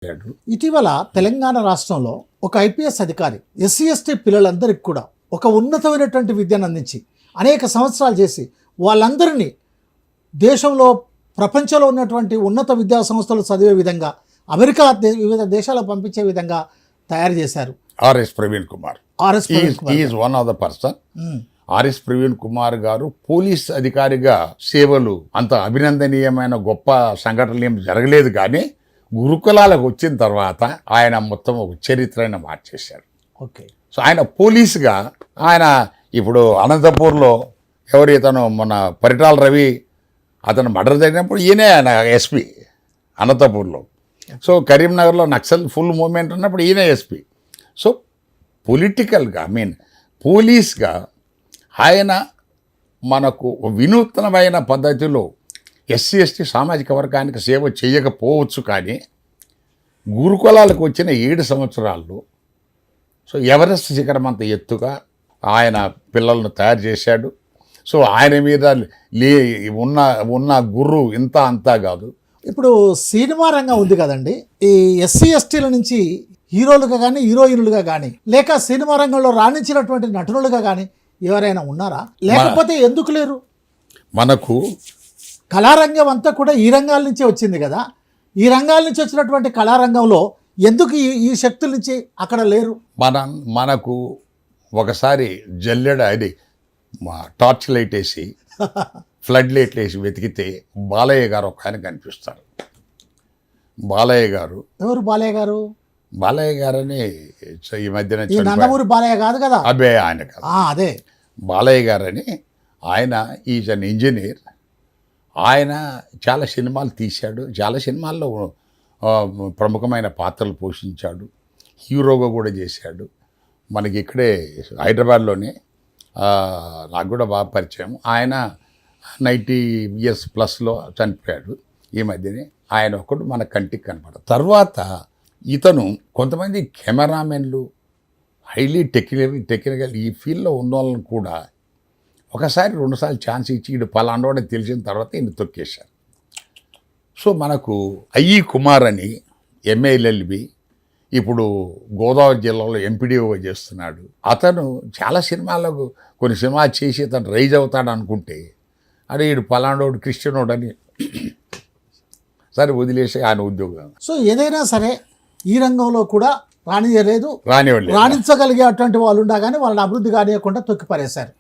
ఇటీవల తెలంగాణ రాష్ట్రంలో ఒక ఐపీఎస్ అధికారి ఎస్సీ ఎస్టీ పిల్లలందరికీ కూడా ఒక ఉన్నతమైనటువంటి విద్యను అందించి అనేక సంవత్సరాలు చేసి వాళ్ళందరినీ దేశంలో ప్రపంచంలో ఉన్నటువంటి ఉన్నత విద్యా సంస్థలు చదివే విధంగా అమెరికా వివిధ దేశాలకు పంపించే విధంగా తయారు చేశారు. RS Praveen Kumar is one of the person. RS Praveen Kumar గారు పోలీస్ అధికారిగా సేవలు అంత అభినందనీయమైన గొప్ప సంఘటనలు ఏం జరగలేదు, కానీ గురుకులాలకు వచ్చిన తర్వాత ఆయన మొత్తం ఒక చరిత్రను మార్చేశారు. ఓకే. సో ఆయన పోలీసుగా ఆయన ఇప్పుడు అనంతపూర్లో ఎవరు ఇతను మన పరిటాల రవి అతను మర్డర్ జరిగినప్పుడు ఈయనే ఆయన ఎస్పీ అనంతపూర్లో. సో కరీంనగర్లో నక్సల్ ఫుల్ మూవ్మెంట్ ఉన్నప్పుడు ఈయనే ఎస్పీ. సో పొలిటికల్గా పోలీస్గా ఆయన మనకు వినూత్నమైన పద్ధతిలో ఎస్సీ ఎస్టీ సామాజిక వర్గానికి సేవ చేయకపోవచ్చు, కానీ గురుకులాలకు వచ్చిన 7 సంవత్సరాల్లో సో ఎవరెస్ట్ శిఖరం అంత ఎత్తుగా ఆయన పిల్లలను తయారు చేశాడు. సో ఆయన మీద ఉన్న గుర్రు ఇంత అంతా కాదు. ఇప్పుడు సినిమా రంగం ఉంది కదండి, ఈ ఎస్సీ ఎస్టీల నుంచి హీరోలుగా కానీ హీరోయిన్లుగా కానీ లేక సినిమా రంగంలో రాణించినటువంటి నటులుగా కానీ ఎవరైనా ఉన్నారా? లేకపోతే ఎందుకు లేరు? మనకు కళారంగం అంతా కూడా ఈ రంగాల నుంచే వచ్చింది కదా. ఈ రంగాల నుంచి వచ్చినటువంటి కళారంగంలో ఎందుకు ఈ శక్తుల నుంచి అక్కడ లేరు? మనకు ఒకసారి జల్లెడ అది టార్చ్ లైట్ వేసి ఫ్లడ్ లైట్లు వేసి వెతికితే బాలయ్య గారు ఒక ఆయన కనిపిస్తారు. బాలయ్య గారు ఎవరు? బాలయ్య గారు? బాలయ్య గారని ఈ మధ్యన నందమూరి బాలయ్య కాదు కదా? అదే ఆయన కాదు, అదే బాలయ్య గారని. ఆయన ఈజ్ అన్ ఇంజనీర్. ఆయన చాలా సినిమాలు తీశాడు, చాలా సినిమాల్లో ప్రముఖమైన పాత్రలు పోషించాడు, హీరోగా కూడా చేశాడు. మనకి ఇక్కడే హైదరాబాద్లోనే నాకు కూడా బాగా పరిచయం. ఆయన 90 years ప్లస్లో చనిపోయాడు ఈ మధ్యనే. ఆయన ఒకడు మన కంటికి కనపడదు. తర్వాత ఇతను కొంతమంది కెమెరామెన్లు హైలీ టెక్నికల్ ఈ ఫీల్డ్లో ఉన్న వాళ్ళని కూడా ఒకసారి 2 సార్లు ఛాన్స్ ఇచ్చి ఇటు పలాండోడని తెలిసిన తర్వాత ఈయన తొక్కేశారు. సో మనకు ఐఈ కుమార్ అని ఎంఏఎల్ఎల్బి ఇప్పుడు గోదావరి జిల్లాలో ఎంపీడీఓగా చేస్తున్నాడు. అతను చాలా సినిమాలకు కొన్ని సినిమాలు చేసి అతను రైజ్ అవుతాడు అనుకుంటే అదే ఇటు పలాండోడు క్రిస్టియనోడు అని సరే వదిలేసి ఆయన ఉద్యోగం. సో ఏదైనా సరే ఈ రంగంలో కూడా రానివ్వలేదు, రానివ్వలేదు. రాణించగలిగే అటువంటి వాళ్ళు ఉండగానే వాళ్ళని అభివృద్ధి కానివ్వకుండా తొక్కిపరేశారు.